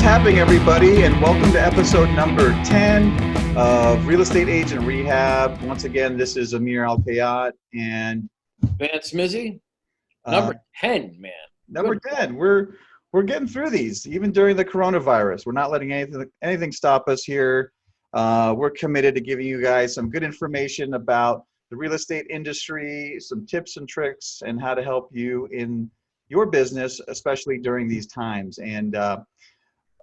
happening, everybody, and welcome to episode number 10 of Real Estate Agent Rehab. Once again, this is Amir Al-Khayat and Vance Mizzi, number 10, man. Number 10. We're getting through these, even during the coronavirus. We're not letting anything stop us here. We're committed to giving you guys some good information about the real estate industry, some tips and tricks, and how to help you in your business, especially during these times. And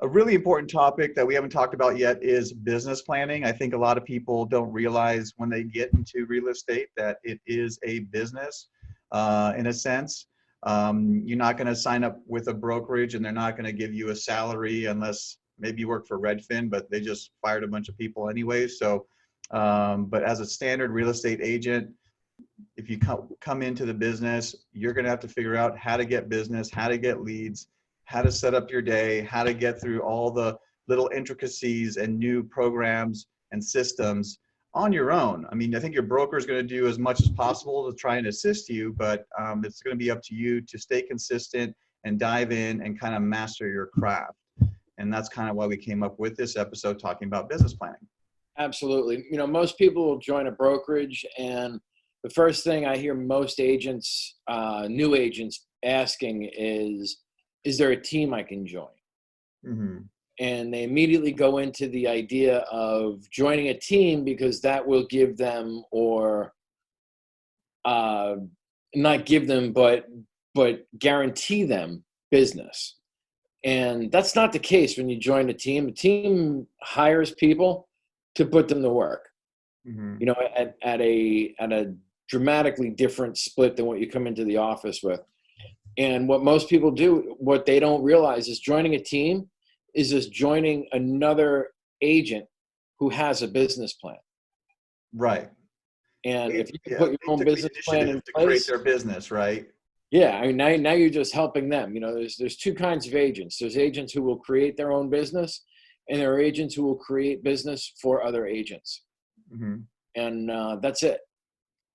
a really important topic that we haven't talked about yet is business planning. I think a lot of people don't realize when they get into real estate that it is a business in a sense. You're not going to sign up with a brokerage and they're not going to give you a salary unless maybe you work for Redfin, but they just fired a bunch of people anyway. So, but as a standard real estate agent, if you come into the business, you're going to have to figure out how to get business, how to get leads, how to set up your day, how to get through all the little intricacies and new programs and systems on your own. I mean, I think your broker is going to do as much as possible to try and assist you, but it's going to be up to you to stay consistent and dive in and kind of master your craft. And that's kind of why we came up with this episode talking about business planning. Absolutely. You know, most people will join a brokerage, and the first thing I hear most agents, new agents, asking is there a team I can join? Mm-hmm. And they immediately go into the idea of joining a team because that will give them, or not give them, but guarantee them business. And that's not the case when you join a team. A team hires people to put them to work. Mm-hmm. You know, at a dramatically different split than what you come into the office with. And what most people do, what they don't realize is joining a team is just joining another agent who has a business plan. Right. And if you can put your own business plan in to place, create their business, right? yeah, I mean, now you're just helping them. You know, there's two kinds of agents. There's agents who will create their own business, and there are agents who will create business for other agents. Mm-hmm. And that's it.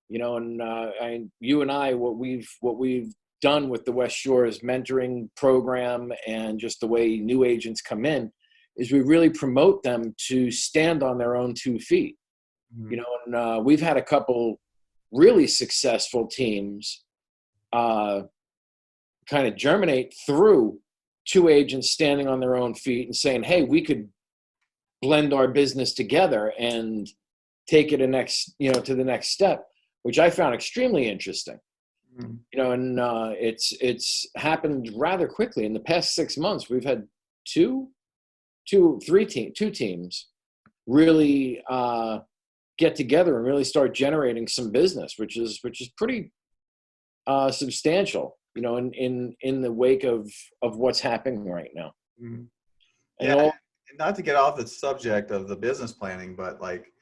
You know, and you and I, what we've done with the West Shores mentoring program and just the way new agents come in is we really promote them to stand on their own 2 feet. Mm-hmm. You know, and we've had a couple really successful teams kind of germinate through 2 agents standing on their own feet and saying, hey, we could blend our business together and take it to the next step, which I found extremely interesting. Mm-hmm. You know, and it's happened rather quickly. In the past 6 months, we've had two teams really get together and really start generating some business, which is pretty substantial. You know, in the wake of what's happening right now. Mm-hmm. And yeah, not to get off the subject of the business planning, but like,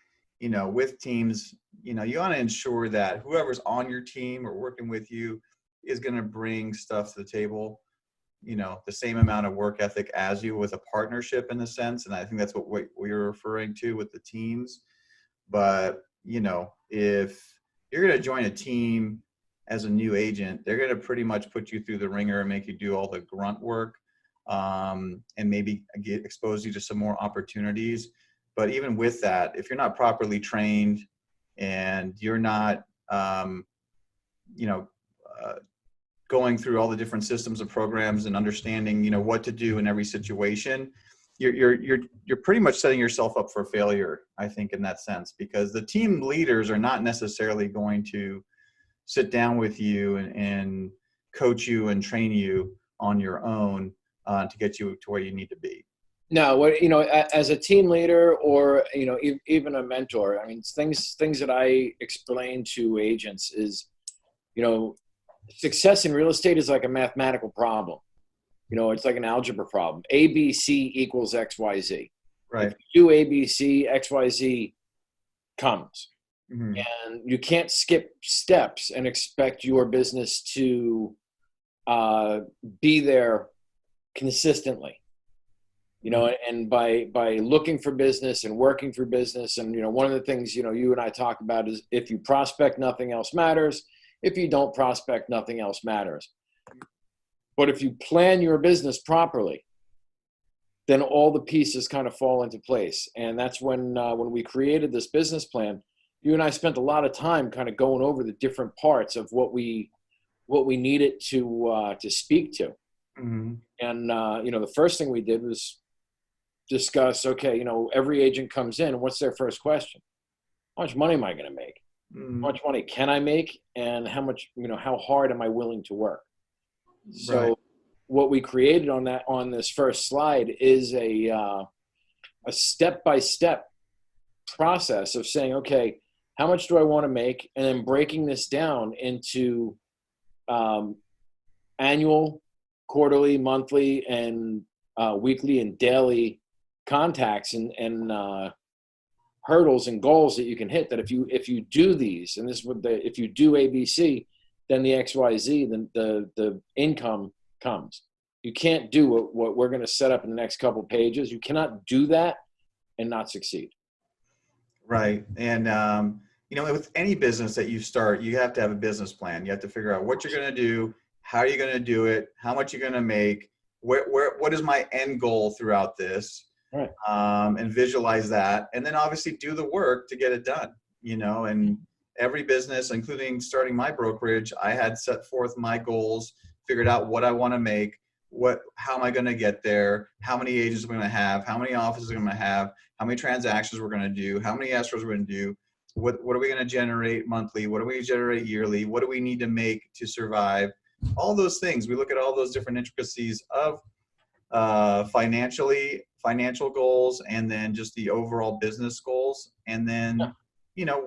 you know, with teams, you know, you want to ensure that whoever's on your team or working with you is going to bring stuff to the table, you know, the same amount of work ethic as you, with a partnership in a sense. And I think that's what we're referring to with the teams. But, you know, if you're going to join a team as a new agent, they're going to pretty much put you through the ringer and make you do all the grunt work, and maybe expose you to some more opportunities. But even with that, if you're not properly trained and you're not, going through all the different systems and programs and understanding, you know, what to do in every situation, you're pretty much setting yourself up for failure, I think, in that sense, because the team leaders are not necessarily going to sit down with you and coach you and train you on your own to get you to where you need to be. No, you know, as a team leader or, you know, even a mentor, I mean, things that I explain to agents is, you know, success in real estate is like a mathematical problem. You know, it's like an algebra problem. ABC equals XYZ. Right. If you do ABC, XYZ comes. Mm-hmm. And you can't skip steps and expect your business to be there consistently. You know, and by looking for business and working through business, and, you know, one of the things, you know, you and I talk about is if you prospect, nothing else matters. If you don't prospect, nothing else matters. But if you plan your business properly, then all the pieces kind of fall into place. And that's when we created this business plan, you and I spent a lot of time kind of going over the different parts of what we needed to speak to. Mm-hmm. And the first thing we did was discuss, okay, every agent comes in, what's their first question? How much money am I going to make? Mm-hmm. How much money can I make? And how much, how hard am I willing to work? So Right. what we created on this first slide is a step-by-step process of saying, okay, how much do I want to make? And then breaking this down into annual, quarterly, monthly, and weekly and daily contacts and hurdles and goals that you can hit. That if you do these, and this would if you do ABC, then the XYZ, then the income comes. You can't do what we're going to set up in the next couple pages. You cannot do that and not succeed. Right. And, with any business that you start, you have to have a business plan. You have to figure out what you're going to do, how are you going to do it, how much you're going to make, what is my end goal throughout this, Right. And visualize that. And then obviously do the work to get it done, and every business, including starting my brokerage, I had set forth my goals, figured out what I want to make, how am I going to get there, how many agents I'm going to have, how many offices I'm going to have, how many transactions we're going to do, how many escrows we're going to do, what are we going to generate monthly, what do we generate yearly, what do we need to make to survive, all those things. We look at all those different intricacies of financial goals, and then just the overall business goals, and then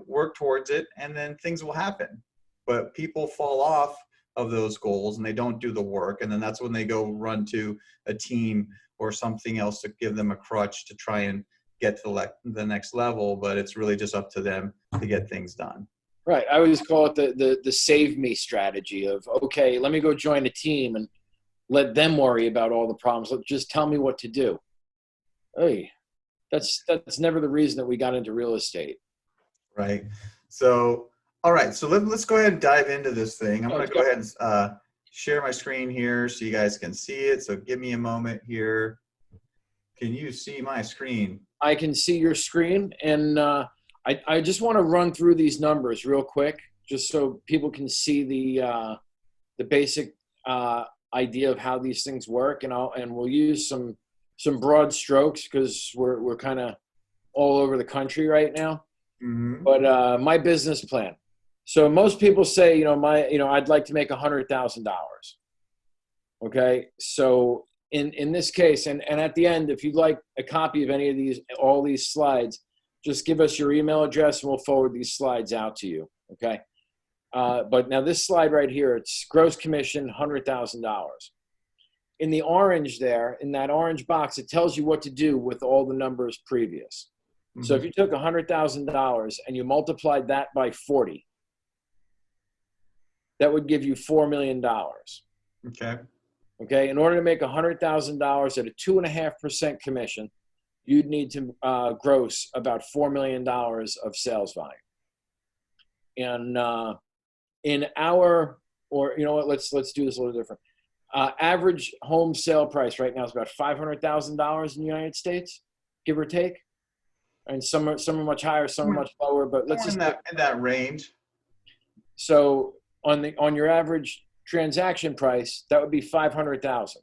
work towards it, and then things will happen. But people fall off of those goals and they don't do the work, and then that's when they go run to a team or something else to give them a crutch to try and get to the next level. But it's really just up to them to get things done. Right. I always call it the save me strategy of, okay, let me go join a team and let them worry about all the problems. Just tell me what to do. Hey, that's never the reason that we got into real estate. Right. So, all right. So let's go ahead and dive into this thing. I'm going to go ahead and share my screen here so you guys can see it. So give me a moment here. Can you see my screen? I can see your screen, and I just want to run through these numbers real quick, just so people can see the basic idea of how these things work, and we'll use some broad strokes because we're kind of all over the country right now. Mm-hmm. But my business plan. So most people say, I'd like to make $100,000. Okay, so in this case, and at the end, if you'd like a copy of all these slides, just give us your email address and we'll forward these slides out to you. Okay. But now this slide right here, it's gross commission, $100,000. In the orange there, in that orange box, it tells you what to do with all the numbers previous. Mm-hmm. So if you took $100,000 and you multiplied that by 40, that would give you $4 million. Okay. Okay. In order to make $100,000 at a 2.5% commission, you'd need to gross about $4 million of sales volume. And in our, or let's do this a little different. Average home sale price right now is about $500,000 in the United States, give or take. And some are much higher, some are much lower. But let's just in that range. So on your average transaction price, that would be $500,000.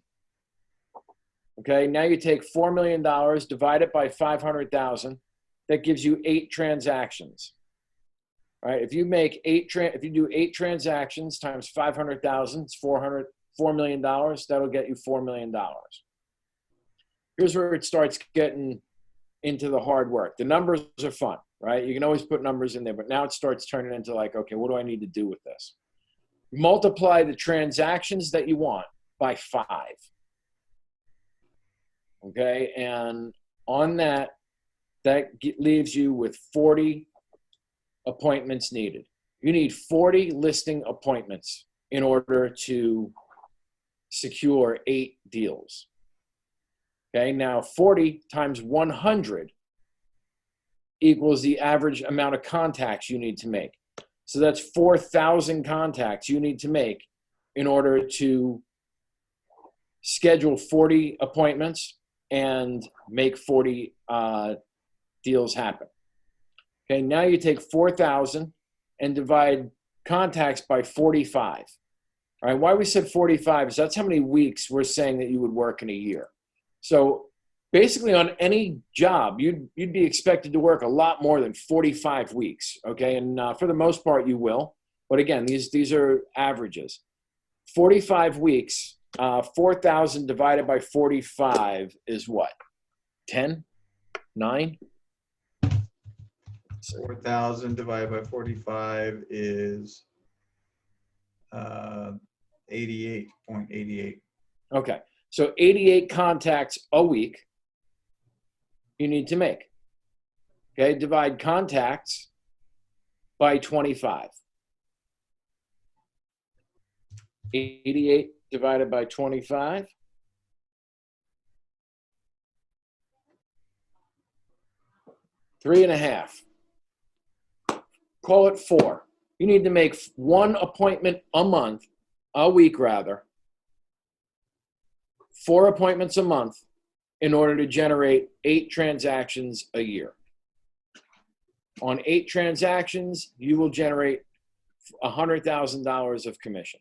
Okay, now you take $4 million, divide it by 500,000. That gives you 8 transactions. All right, if you do 8 transactions times 500,000, it's $4 million. That'll get you $4 million. Here's where it starts getting into the hard work. The numbers are fun, right? You can always put numbers in there, but now it starts turning into like, okay, what do I need to do with this? Multiply the transactions that you want by 5. Okay, and on that leaves you with 40 appointments needed. You need 40 listing appointments in order to secure 8 deals. Okay, now 40 times 100 equals the average amount of contacts you need to make. So that's 4,000 contacts you need to make in order to schedule 40 appointments and make 40 deals happen. Okay, now you take 4,000 and divide contacts by 45. All right, why we said 45 is that's how many weeks we're saying that you would work in a year. So basically on any job, you'd be expected to work a lot more than 45 weeks, okay? And for the most part, you will. But again, these are averages. 45 weeks, 4,000 divided by 45 is what? 10? 9? 4,000 divided by 45 is 88.88. Okay, so 88 contacts a week you need to make. Okay, divide contacts by 25. 88 divided by 25. Three and a half. Call it 4. You need to make 1 appointment a month, a week rather. 4 appointments a month in order to generate 8 transactions a year. On 8 transactions, you will generate $100,000 of commission.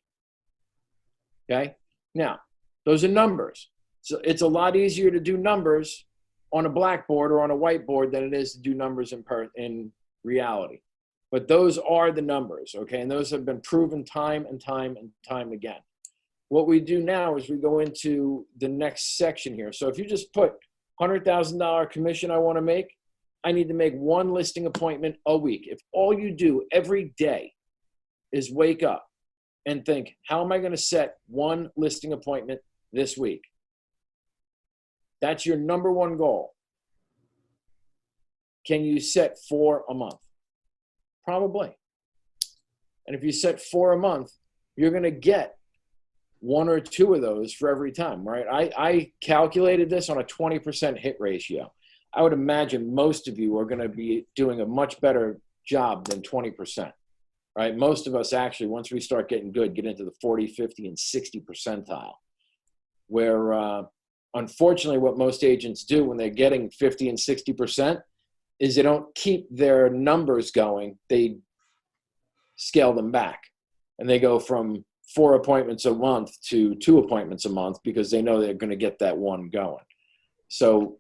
Okay? Now, those are numbers. So it's a lot easier to do numbers on a blackboard or on a whiteboard than it is to do numbers in reality. But those are the numbers, okay? And those have been proven time and time and time again. What we do now is we go into the next section here. So if you just put $100,000 commission I want to make, I need to make 1 listing appointment a week. If all you do every day is wake up and think, how am I going to set 1 listing appointment this week? That's your number 1 goal. Can you set 4 a month? Probably. And if you set 4 a month, you're going to get 1 or 2 of those for every time, right? I calculated this on a 20% hit ratio. I would imagine most of you are going to be doing a much better job than 20%, right? Most of us actually, once we start getting good, get into the 40, 50, and 60 percentile, where unfortunately what most agents do when they're getting 50 and 60% is they don't keep their numbers going. They scale them back, and they go from 4 appointments a month to 2 appointments a month because they know they're going to get that 1 going. So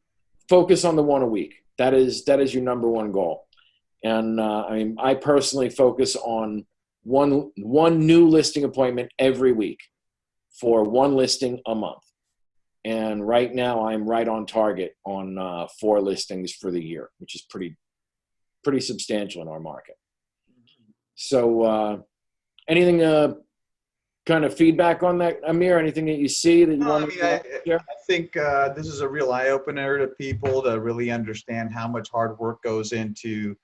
focus on the 1 a week. That is your number 1 goal. And I mean, I personally focus on one new listing appointment every week for 1 listing a month. And right now I'm right on target on 4 listings for the year, which is pretty substantial in our market. So anything kind of feedback on that, Amir? Anything that you see that you want to share? I think this is a real eye-opener to people to really understand how much hard work goes into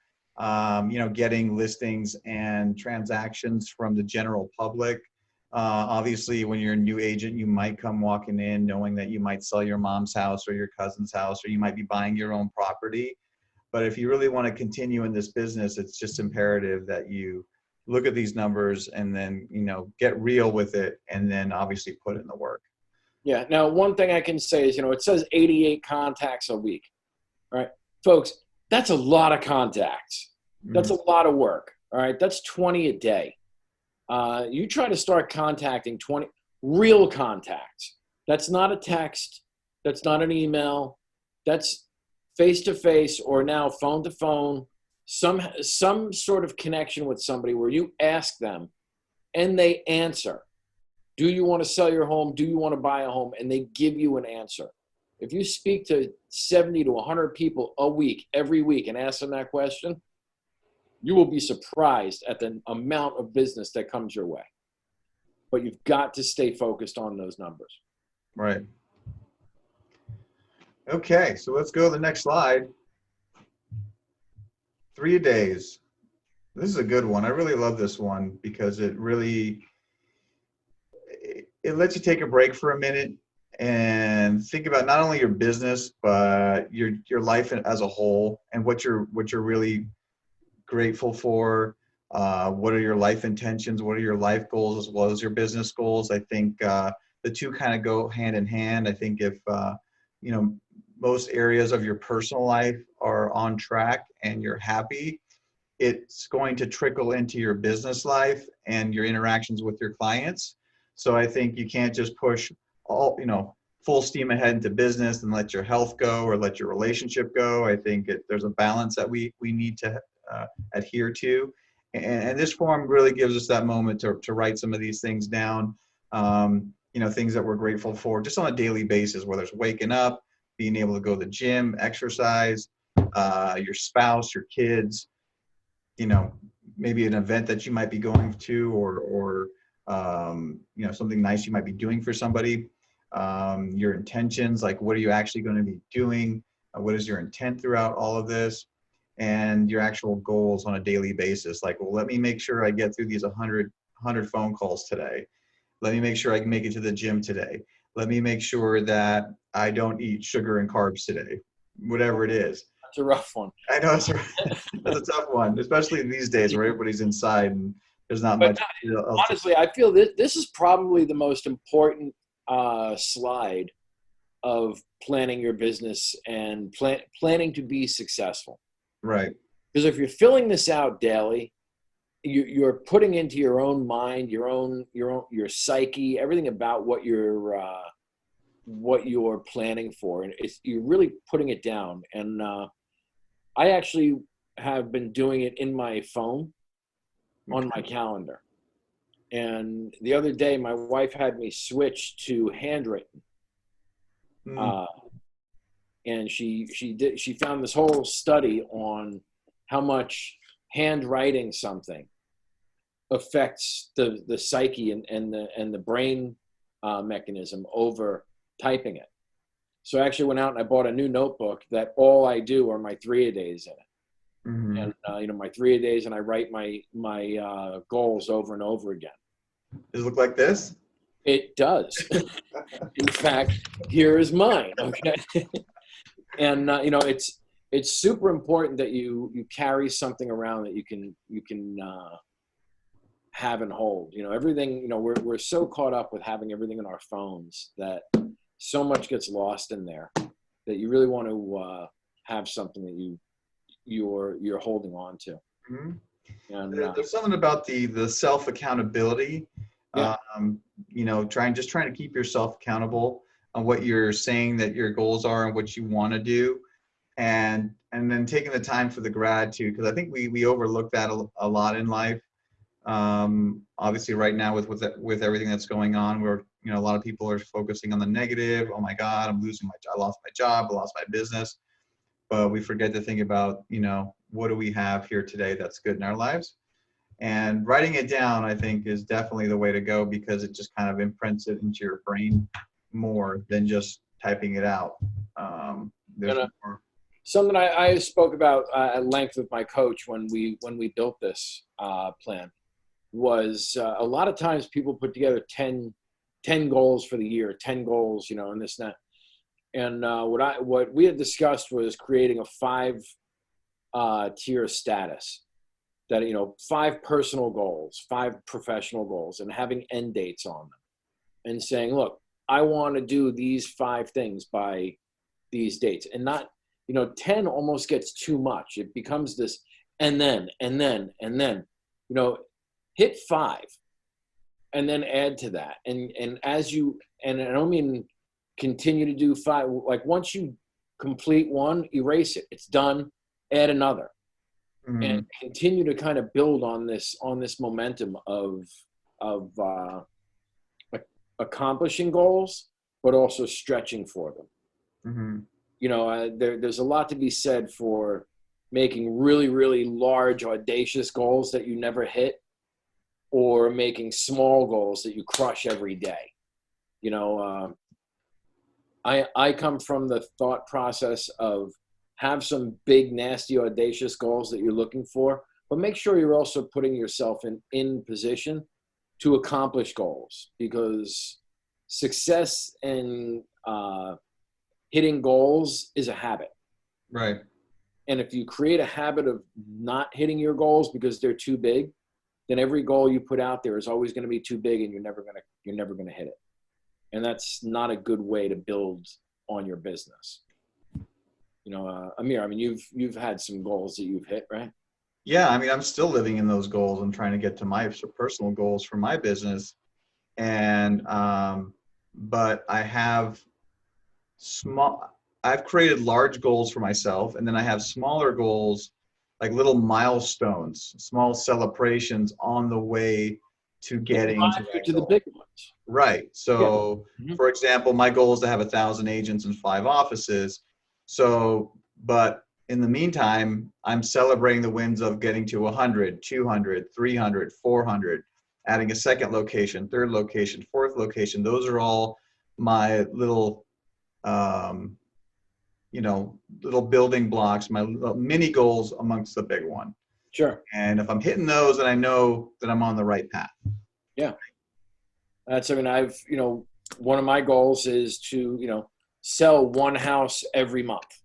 getting listings and transactions from the general public. Obviously, when you're a new agent, you might come walking in knowing that you might sell your mom's house or your cousin's house, or you might be buying your own property. But if you really want to continue in this business, it's just imperative that you look at these numbers and then, get real with it, and then obviously put in the work. Yeah. Now, one thing I can say is, it says 88 contacts a week, right? Folks, that's a lot of contacts. That's a lot of work. All right. That's 20 a day. You try to start contacting 20 real contacts. That's not a text. That's not an email. That's face-to-face or now phone-to-phone, some sort of connection with somebody where you ask them and they answer. Do you want to sell your home? Do you want to buy a home? And they give you an answer. If you speak to 70 to 100 people a week, every week, and ask them that question, you will be surprised at the amount of business that comes your way. But you've got to stay focused on those numbers. Right. Okay, so let's go to the next slide. 3 days. This is a good one. I really love this one because it lets you take a break for a minute and think about not only your business but your life as a whole, and what you're really grateful for. What are your life intentions? What are your life goals as well as your business goals? I think the two kind of go hand in hand. I think if most areas of your personal life are on track and you're happy, it's going to trickle into your business life and your interactions with your clients. So I think you can't just push all, full steam ahead into business and let your health go or let your relationship go. I think there's a balance that we need to adhere to. And this form really gives us that moment to write some of these things down, things that we're grateful for just on a daily basis, whether it's waking up, being able to go to the gym, exercise, your spouse, your kids, maybe an event that you might be going to, or something nice you might be doing for somebody. Your intentions, like what are you actually going to be doing? What is your intent throughout all of this? And your actual goals on a daily basis. Like, well, let me make sure I get through these 100 phone calls today. Let me make sure I can make it to the gym today. Let me make sure that I don't eat sugar and carbs today, whatever it is. That's a rough one. I know that's a tough one, especially these days where everybody's inside and there's not much. Honestly, I feel this is probably the most important slide of planning your business and planning to be successful. Right. Because if you're filling this out daily, you're putting into your own mind, your psyche, everything about what you're planning for, and you're really putting it down. And I actually have been doing it in my phone, on my calendar. And the other day, my wife had me switch to handwritten. And she found this whole study on how much handwriting something affects the psyche and the brain mechanism over typing it. So I actually went out and I bought a new notebook that all I do are my 3-a-days in it. Mm-hmm. And my 3-a-days, and I write my goals over and over again. Does it look like this? It does. In fact, here is mine. Okay. And it's super important that you carry something around that you can have and hold. Everything. We're so caught up with having everything in our phones that so much gets lost in there that you really want to have something that you're holding on to. Mm-hmm. And there's something about the self accountability. Yeah. Trying to keep yourself accountable on what you're saying that your goals are and what you want to do, and then taking the time for the gratitude, because I think we overlook that a lot in life. Obviously, right now with everything that's going on, where a lot of people are focusing on the negative. Oh my God, I lost my job, I lost my business, but we forget to think about what do we have here today that's good in our lives. And writing it down, I think, is definitely the way to go, because it just kind of imprints it into your brain more than just typing it out. Something I spoke about at length with my coach when we built this plan was a lot of times people put together 10 goals for the year, 10 goals, and this and that. And what we had discussed was creating a 5-tier status. That 5 personal goals, 5 professional goals, and having end dates on them, and saying, look, I want to do these 5 things by these dates, and not 10 almost gets too much. It becomes this and then hit 5 and then add to that, and as you, and I don't mean continue to do 5, like once you complete one, erase it, it's done, add another. Mm-hmm. And continue to kind of build on this momentum of accomplishing goals, but also stretching for them. Mm-hmm. There's a lot to be said for making really, really large, audacious goals that you never hit, or making small goals that you crush every day. I come from the thought process of have some big, nasty, audacious goals that you're looking for, but make sure you're also putting yourself in position to accomplish goals, because success and hitting goals is a habit. Right. And if you create a habit of not hitting your goals because they're too big, then every goal you put out there is always going to be too big, and you're never going to hit it. And that's not a good way to build on your business. Amir, I mean, you've had some goals that you've hit, right? Yeah, I mean, I'm still living in those goals. I'm trying to get to my personal goals for my business. And, but I've created large goals for myself, and then I have smaller goals, like little milestones, small celebrations on the way to getting to that To the goal. big ones. Right. Yeah. So, Mhm. for example, my goal is to have 1,000 agents and 5 offices. So, but in the meantime, I'm celebrating the wins of getting to 100, 200, 300, 400, adding a second location, third location, fourth location. Those are all my little, um, little building blocks, my little mini goals amongst the big one. Sure. And if I'm hitting those, then I know that I'm on the right path. Yeah. I mean, one of my goals is to, sell one house every month.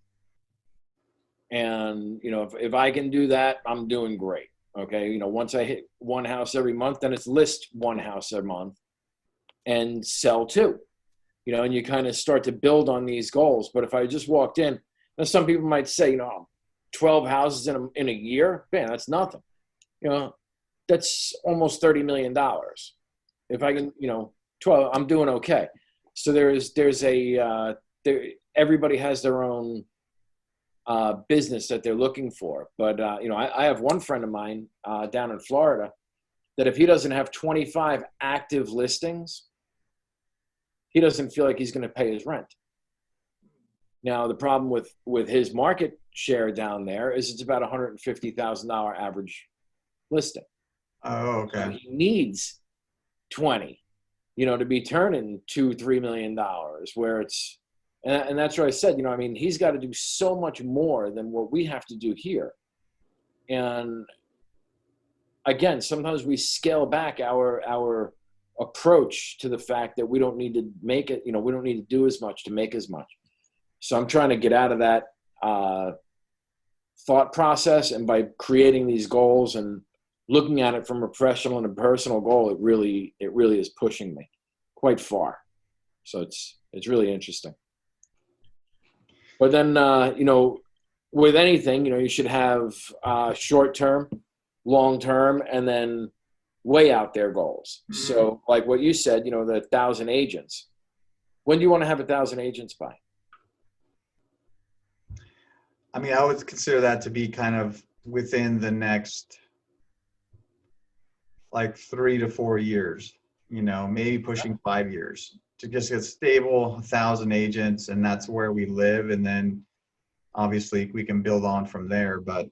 And, if I can do that, I'm doing great. Okay. Once I hit one house every month, then it's list one house a month and sell two, and you kind of start to build on these goals. But if I just walked in, now some people might say, 12 houses in a year, man, that's nothing. That's almost $30 million. If I can, 12, I'm doing okay. So everybody has their own business that they're looking for. But, I have one friend of mine down in Florida that if he doesn't have 25 active listings, he doesn't feel like he's going to pay his rent. Now, the problem with his market share down there is it's about $150,000 average listing. Oh, So okay. he needs 20, to be turning $2-3 million, where it's, and that's what I said, I mean, he's got to do so much more than what we have to do here. And again, sometimes we scale back our approach to the fact that we don't need to make it, we don't need to do as much to make as much. So I'm trying to get out of that thought process, and by creating these goals and looking at it from a professional and a personal goal, it really is pushing me quite far. So it's really interesting. But then, with anything, you should have short term, long term, and then way out there goals. Mhm. So like what you said, the 1,000 agents. When do you want to have 1,000 agents by? I mean, I would consider that to be kind of within the next like 3 to 4 years, maybe pushing 5 years to just get stable 1,000 agents, and that's where we live. And then obviously we can build on from there. But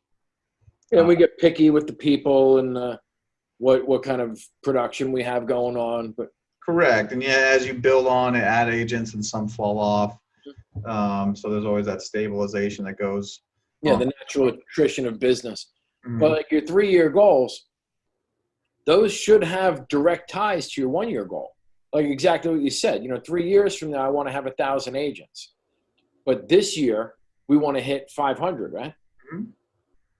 Yeah, we get picky with the people and what kind of production we have going on. But correct. And yeah, as you build on and add agents, and some fall off. So there's always that stabilization that goes yeah, on. the natural attrition of business. Mhm. But like your 3-year goals, those should have direct ties to your 1-year goal. Like exactly what you said. 3 years from now, I want to have 1,000 agents. But this year, we want to hit 500, right? Mhm.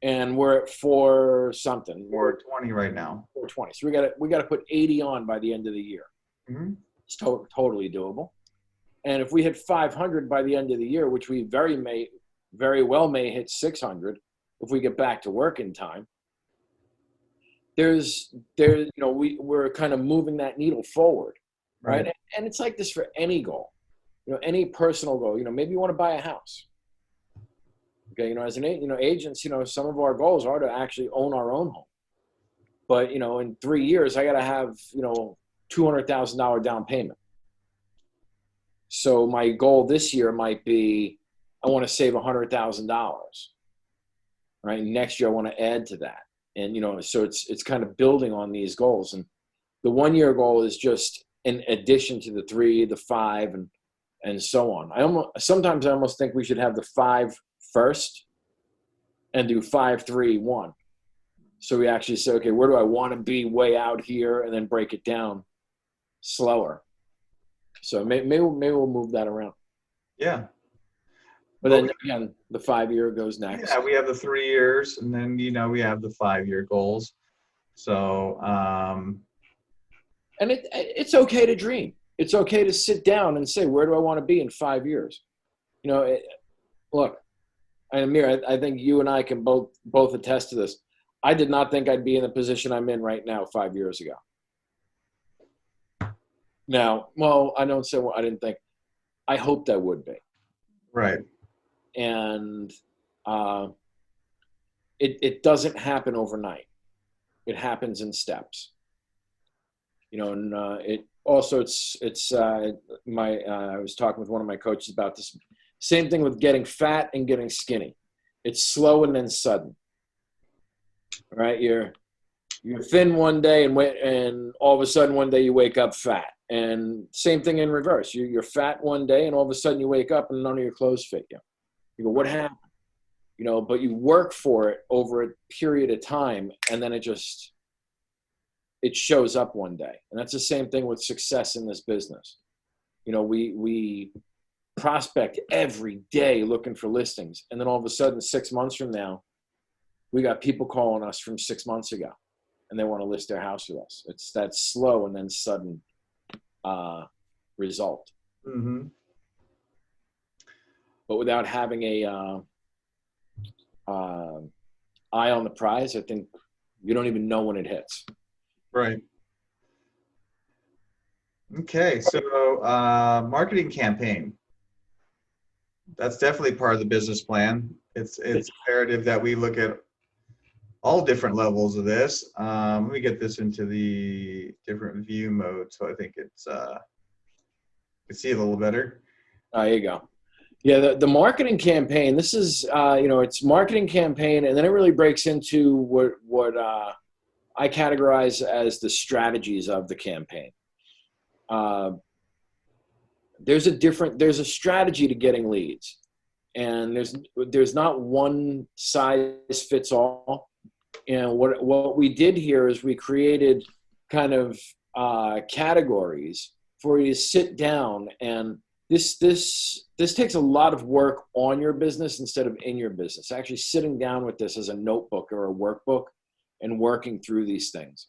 And we're at 4 something. We're 20 right now. 420. So we got to put 80 on by the end of the year. Mhm. It's totally doable. And if we hit 500 by the end of the year, which we very well may hit 600 if we get back to work in time, we're kind of moving that needle forward, right? Right. And it's like this for any goal, any personal goal. Maybe you want to buy a house. Okay, as an agents, some of our goals are to actually own our own home. But in 3 years, I got to have $200,000 down payment. So my goal this year might be I want to save $100,000. Right, next year I want to add to that, and so it's kind of building on these goals. And the 1-year goal is just in addition to the 3, the 5, and so on. Sometimes I almost think we should have the 5 first and do 5, 3, 1. So we actually say, okay, where do I want to be way out here, and then break it down slower. So maybe we'll move that around. Yeah. But then again, the 5-year goes next. Yeah, we have the 3 years, and then we have the 5-year goals. So and it's okay to dream. It's okay to sit down and say, where do I want to be in 5 years? Look, and Amir, I think you and I can both attest to this. I did not think I'd be in the position I'm in right now 5 years ago. Now, well, I don't say what I didn't think. I hoped I would be. Right. And it doesn't happen overnight. It happens in steps. You know, and it also it's my I was talking with one of my coaches about this. Same thing with getting fat and getting skinny. It's slow and then sudden. Right? You're thin one day and all of a sudden one day you wake up fat. And same thing in reverse. You're fat one day and all of a sudden you wake up and none of your clothes fit you. You go, what happened? You know, but you work for it over a period of time and then it shows up one day. And that's the same thing with success in this business. You know, we prospect every day looking for listings. And then all of a sudden, 6 months from now, we got people calling us from 6 months ago and they want to list their house with us. It's that slow and then sudden result. Mm-hmm. But without having a eye on the prize, I think you don't even know when it hits. Right. Okay, so marketing campaign. That's definitely part of the business plan. It's imperative that we look at all different levels of this. Let me get this into the different view mode so I think it's you can see it a little better. There you go. Yeah, the marketing campaign. This is it's marketing campaign, and then it really breaks into what I categorize as the strategies of the campaign. There's a strategy to getting leads, and there's not one size fits all. And what we did here is we created kind of categories for you to sit down, and this takes a lot of work on your business instead of in your business. Actually sitting down with this as a notebook or a workbook and working through these things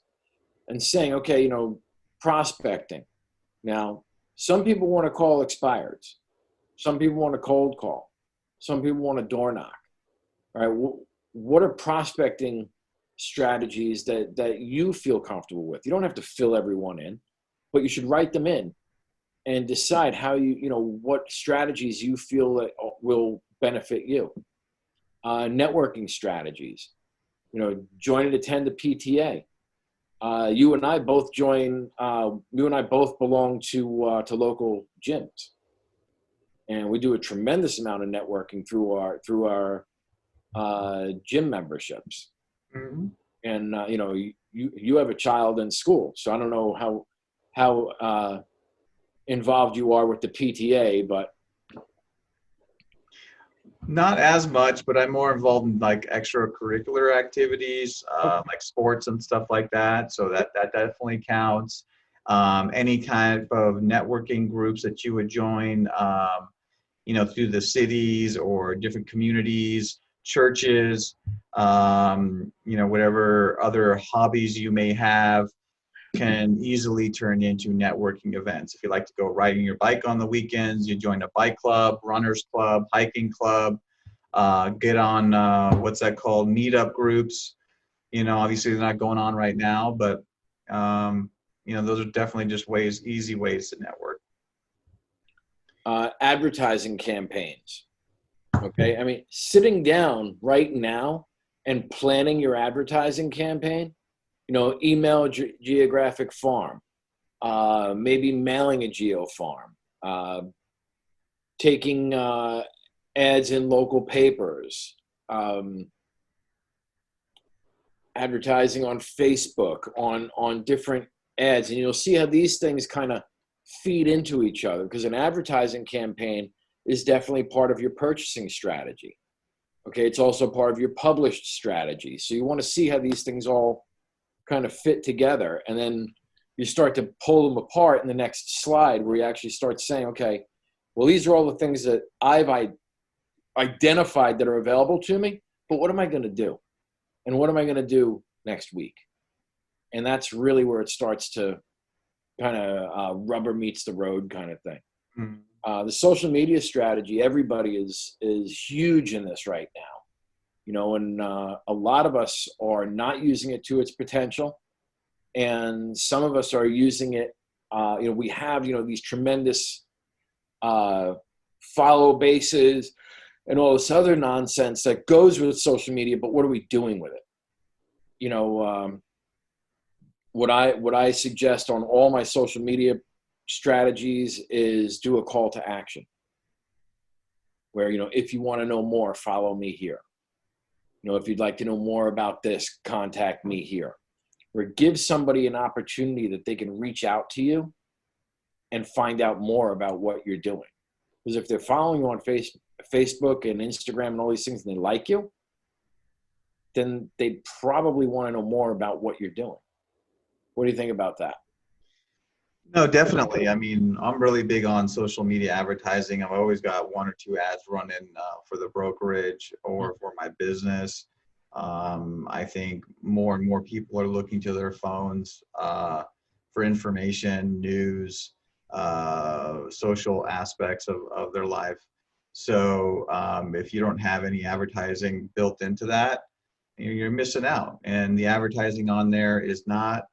and saying, okay, prospecting. Now, some people want to call expireds. Some people want to cold call. Some people want to door knock. All right. What are prospecting strategies that you feel comfortable with? You don't have to fill everyone in, but you should write them in and decide how what strategies you feel that will benefit you. Networking strategies. Join and attend a PTA. You and I both belong to local gyms, and we do a tremendous amount of networking through our gym memberships. Mm-hmm. And you have a child in school, so I don't know how involved you are with the PTA, but Not as much, but I'm more involved in like extracurricular activities, like sports and stuff like that. So that definitely counts. Any kind of networking groups that you would join, through the cities or different communities, churches, whatever other hobbies you may have can easily turn into networking events. If you like to go riding your bike on the weekends, you join a bike club, runners club, hiking club, get on, what's that called, meetup groups. Obviously they're not going on right now, but, those are definitely just easy ways to network. Advertising campaigns. Okay. I mean, sitting down right now and planning your advertising campaign, email geographic farm, maybe mailing a geo farm, taking ads in local papers, advertising on Facebook, on different ads. And you'll see how these things kind of feed into each other, because an advertising campaign is definitely part of your purchasing strategy. Okay. It's also part of your published strategy. So you want to see how these things all kind of fit together. And then you start to pull them apart in the next slide, where you actually start saying, okay, well, these are all the things that I've identified that are available to me, but what am I going to do? And what am I going to do next week? And that's really where it starts to kind of rubber meets the road kind of thing. Mm. The social media strategy, everybody is huge in this right now. You know, and a lot of us are not using it to its potential, and some of us are using it. You know, we have, you know, these tremendous follow bases and all this other nonsense that goes with social media, but what are we doing with it? You know, what I suggest on all my social media strategies is do a call to action where, you know, if you want to know more, follow me here. You know, if you'd like to know more about this, contact me here. Or give somebody an opportunity that they can reach out to you and find out more about what you're doing. Because if they're following you on Facebook and Instagram and all these things and they like you, then they probably want to know more about what you're doing. What do you think about that? No, definitely. I mean, I'm really big on social media advertising. I've always got one or two ads running for the brokerage or for my business. I think more and more people are looking to their phones for information, news, social aspects of their life. So if you don't have any advertising built into that, you're missing out. And the advertising on there is not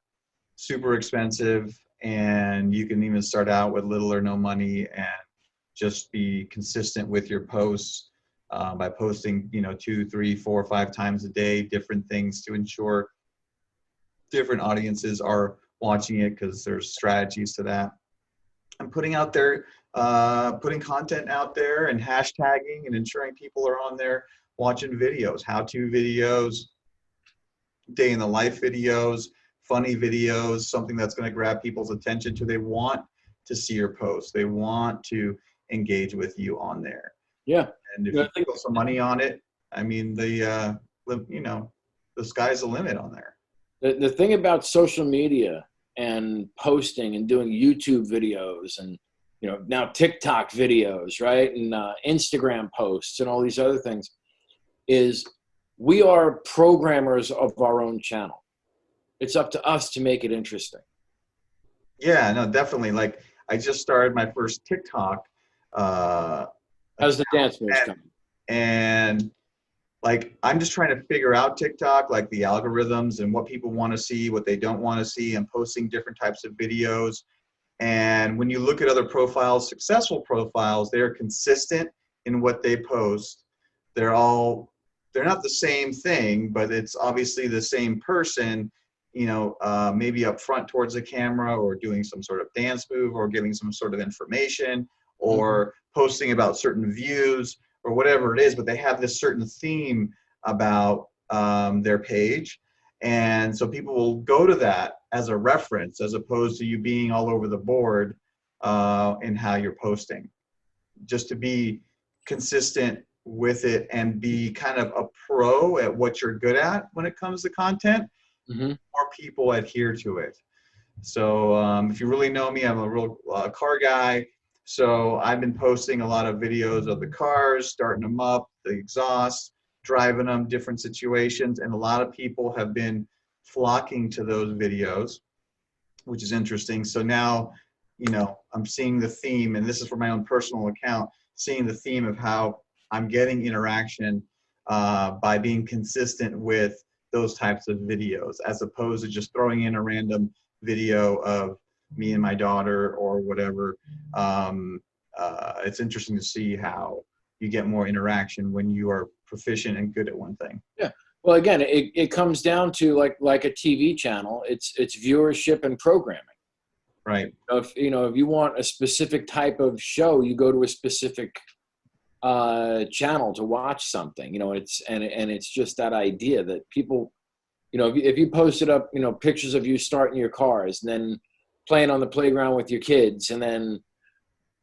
super expensive, and you can even start out with little or no money and just be consistent with your posts by posting, you know, 2, 3, 4, 5 times a day, different things to ensure different audiences are watching it, because there's strategies to that. And putting out there, putting content out there and hashtagging and ensuring people are on there watching videos, how-to videos, day in the life videos, funny videos, something that's going to grab people's attention to. They want to see your posts. They want to engage with you on there. Yeah. And if you put some money on it, I mean, you know, the sky's the limit on there. The thing about social media and posting and doing YouTube videos and, you know, now TikTok videos, right? And Instagram posts and all these other things is we are programmers of our own channel. It's up to us to make it interesting. Yeah, no, definitely. Like, I just started my first TikTok. How's the dance moves coming? And like, I'm just trying to figure out TikTok, like the algorithms and what people want to see, what they don't want to see, and posting different types of videos. And when you look at other profiles, successful profiles, they're consistent in what they post. They're not the same thing, but it's obviously the same person, you know, maybe up front towards the camera or doing some sort of dance move or giving some sort of information or posting about certain views or whatever it is, but they have this certain theme about their page. And so people will go to that as a reference as opposed to you being all over the board in how you're posting. Just to be consistent with it and be kind of a pro at what you're good at when it comes to content, more people adhere to it. So if you really know me, I'm a real car guy. So I've been posting a lot of videos of the cars, starting them up, the exhaust, driving them, different situations. And a lot of people have been flocking to those videos, which is interesting. So now, you know, I'm seeing the theme, and this is for my own personal account, seeing the theme of how I'm getting interaction by being consistent with those types of videos, as opposed to just throwing in a random video of me and my daughter or whatever. It's interesting to see how you get more interaction when you are proficient and good at one thing. Yeah. Well, again, it comes down to like a TV channel. It's viewership and programming. Right. If you want a specific type of show, you go to a specific channel to watch something. You know, it's just that idea that people, you know, if you posted up, you know, pictures of you starting your cars and then playing on the playground with your kids and then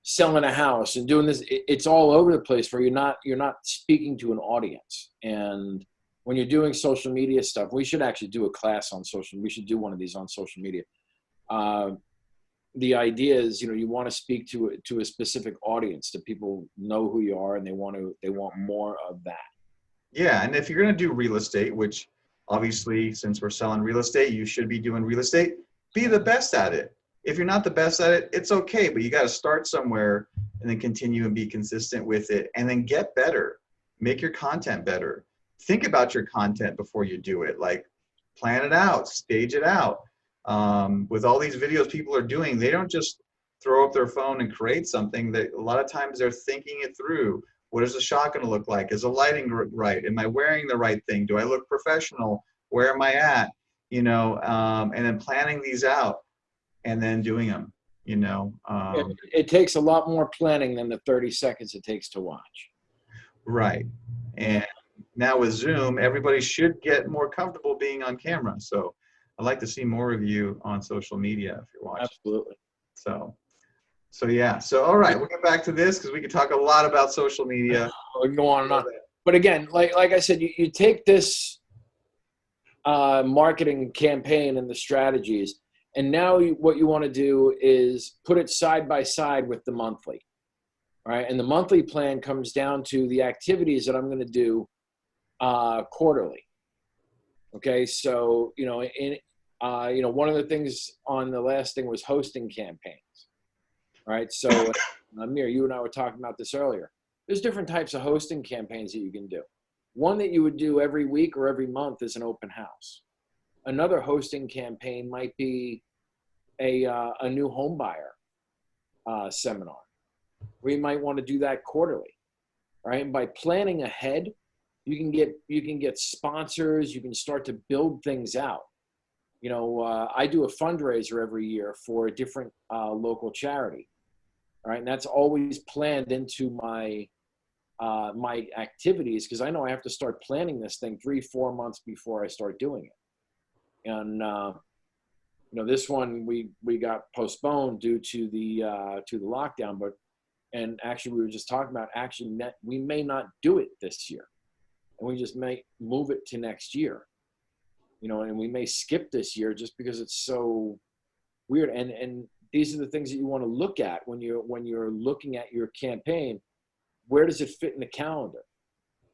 selling a house and doing this, it's all over the place where you're not speaking to an audience. And when you're doing social media stuff, we should actually do a class on we should do one of these on social media. The idea is, you know, you want to speak to a specific audience, that people know who you are and they want more of that. Yeah. And if you're going to do real estate, which obviously, since we're selling real estate, you should be doing real estate, be the best at it. If you're not the best at it, it's okay, but you got to start somewhere and then continue and be consistent with it, and then get better. Make your content better. Think about your content before you do it. Like, plan it out, stage it out. With all these videos people are doing, they don't just throw up their phone and create something. That a lot of times they're thinking it through. What is the shot going to look like? Is the lighting right? Am I wearing the right thing? Do I look professional? Where am I at? You know, and then planning these out and then doing them, you know. It takes a lot more planning than the 30 seconds it takes to watch. Right. And now with Zoom, everybody should get more comfortable being on camera. So I'd like to see more of you on social media if you're watching. Absolutely. So yeah. So all right, we'll get back to this because we could talk a lot about social media. We can go on and on. But again, like I said, you take this marketing campaign and the strategies, and now what you want to do is put it side by side with the monthly. All right. And the monthly plan comes down to the activities that I'm going to do quarterly. Okay. So, you know, one of the things on the last thing was hosting campaigns. Right. So, Amir, you and I were talking about this earlier. There's different types of hosting campaigns that you can do. One that you would do every week or every month is an open house. Another hosting campaign might be a new home buyer seminar. We might want to do that quarterly, right? And by planning ahead, you can get sponsors. You can start to build things out. You know, I do a fundraiser every year for a different local charity, right? And that's always planned into my my activities because I know I have to start planning this thing 3-4 months before I start doing it. And you know, this one we got postponed due to the lockdown, and actually we were just talking about we may not do it this year, and we just may move it to next year. You know, and we may skip this year just because it's so weird. And these are the things that you want to look at when you're looking at your campaign. Where does it fit in the calendar?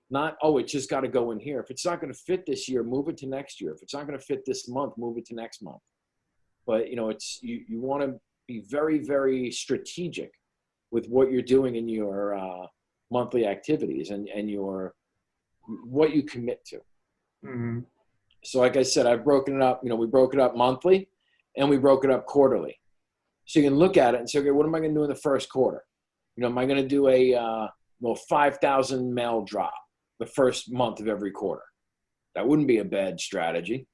Not, oh, it's just got to go in here. If it's not going to fit this year, move it to next year. If it's not going to fit this month, move it to next month. But, you know, you want to be very, very strategic with what you're doing in your monthly activities and what you commit to. Mm-hmm. So like I said, I've broken it up. You know, we broke it up monthly and we broke it up quarterly. So you can look at it and say, okay, what am I going to do in the first quarter? You know, am I going to do a 5,000 mail drop the first month of every quarter? That wouldn't be a bad strategy.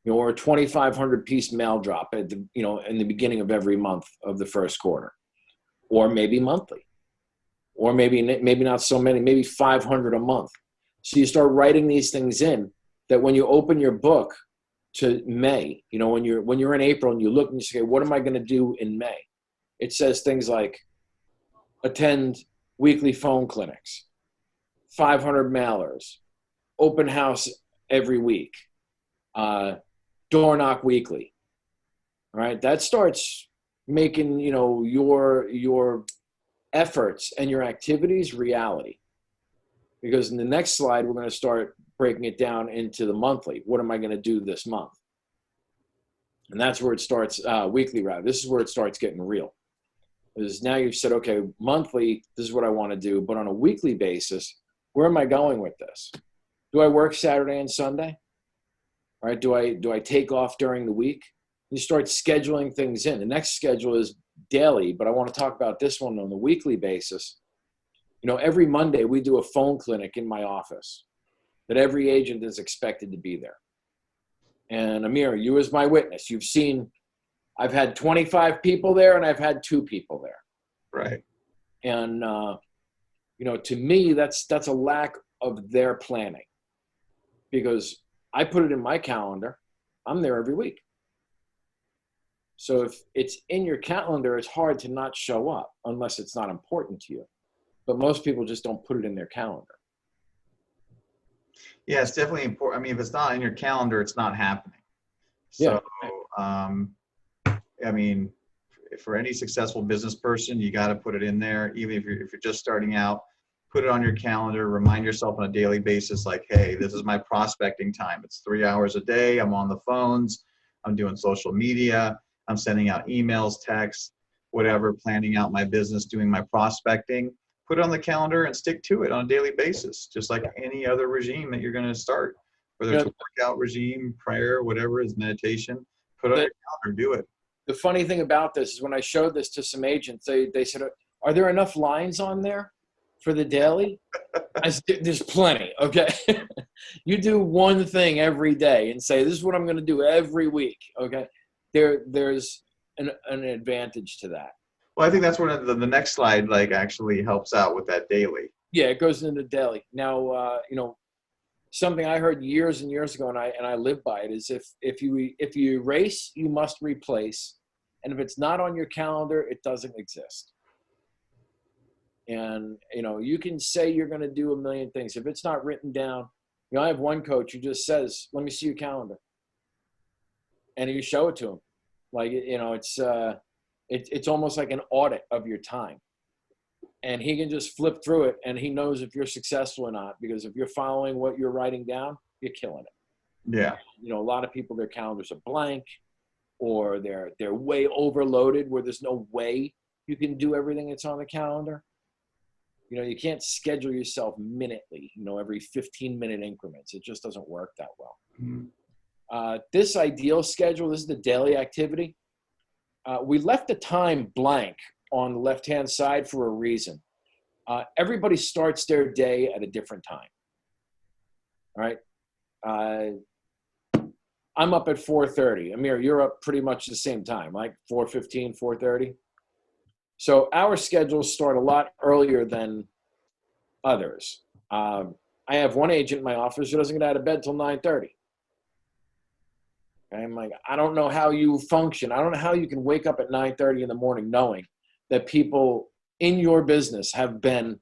You know, or a 2,500 piece mail drop at the, you know, in the beginning of every month of the first quarter, or maybe monthly, or maybe not so many, maybe 500 a month. So you start writing these things in that when you open your book to May, you know, when you're in April and you look and you say, what am I going to do in May? It says things like attend weekly phone clinics, 500 mailers, open house every week, door knock weekly. All right. That starts making, you know, your efforts and your activities reality. Because in the next slide, we're going to start breaking it down into the monthly. What am I going to do this month? And that's where it starts, weekly rather. This is where it starts getting real. Because now you've said, okay, monthly, this is what I want to do. But on a weekly basis, where am I going with this? Do I work Saturday and Sunday? All right, do I take off during the week? You start scheduling things in. The next schedule is daily, but I want to talk about this one on the weekly basis. You know, every Monday we do a phone clinic in my office that every agent is expected to be there. And Amir, you as my witness, you've seen, I've had 25 people there and I've had 2 people there. Right. And, you know, to me, that's a lack of their planning, because I put it in my calendar. I'm there every week. So if it's in your calendar, it's hard to not show up unless it's not important to you. But most people just don't put it in their calendar. Yeah, it's definitely important. I mean, if it's not in your calendar, it's not happening. So, Yeah. I mean, for any successful business person, you got to put it in there. Even if you're just starting out, put it on your calendar. Remind yourself on a daily basis, like, hey, this is my prospecting time. It's 3 hours a day. I'm on the phones. I'm doing social media. I'm sending out emails, texts. whatever, planning out my business, doing my prospecting, put it on the calendar and stick to it on a daily basis, just like any other regime that you're going to start, whether it's a workout regime, prayer, whatever it is, meditation, put it on your calendar, do it. The funny thing about this is when I showed this to some agents, they said, are there enough lines on there for the daily? I said, there's plenty, okay? You do one thing every day and say, this is what I'm going to do every week, okay? There's an advantage to that. Well, I think that's where the next slide like actually helps out with that daily. Yeah, it goes into daily. Now, you know, something I heard years and years ago, and I live by it, is if you erase, you must replace, and if it's not on your calendar, it doesn't exist. And you know, you can say you're going to do a million things. If it's not written down, you know, I have one coach who just says, "Let me see your calendar," and you show it to him. Like, you know, it's almost like an audit of your time. And he can just flip through it, and he knows if you're successful or not, because if you're following what you're writing down, you're killing it. Yeah. You know, a lot of people, their calendars are blank, or they're way overloaded where there's no way you can do everything that's on the calendar. You know, you can't schedule yourself minutely, you know, every 15-minute increments. It just doesn't work that well. Mm-hmm. This ideal schedule, this is the daily activity. We left the time blank on the left-hand side for a reason. Everybody starts their day at a different time. All right. I'm up at 4:30. Amir, you're up pretty much the same time, like 4:15, 4:30. So our schedules start a lot earlier than others. I have one agent in my office who doesn't get out of bed till 9:30. I'm like, I don't know how you function. I don't know how you can wake up at 9:30 in the morning knowing that people in your business have been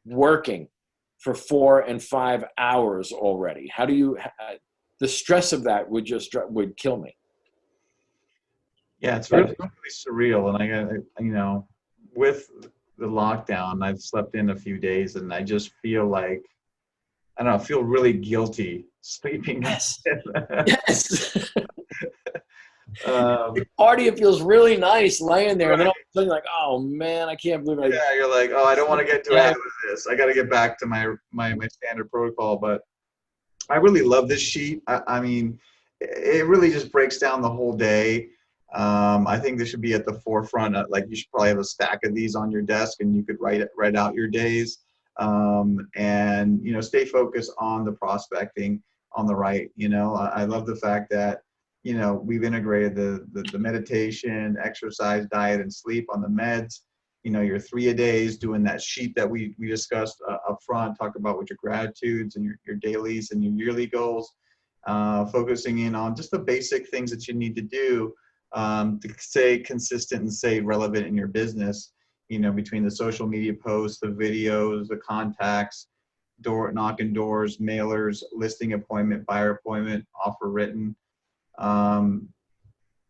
working for 4 and 5 hours already. How do you, the stress of that would kill me. Yeah, it's really surreal. And you know, with the lockdown, I've slept in a few days and I just feel like, I don't know, I feel really guilty sleeping. Yes. Yes. Party, it feels really nice laying there, right. And then all of a sudden you're like, oh man, I can't believe it. Yeah, you're like, oh, I don't want to get too ahead with this. I got to get back to my standard protocol. But I really love this sheet. I mean, it really just breaks down the whole day. I think this should be at the forefront. Like, you should probably have a stack of these on your desk, and you could write out your days. And you know, stay focused on the prospecting on the right. You know, I love the fact that, you know, we've integrated the meditation, exercise, diet, and sleep on the meds. You know, your 3-a-days, doing that sheet that we discussed up front, talk about what your gratitudes and your dailies and your yearly goals, focusing in on just the basic things that you need to do to stay consistent and stay relevant in your business, you know, between the social media posts, the videos, the contacts, knocking doors, mailers, listing appointment, buyer appointment, offer written. I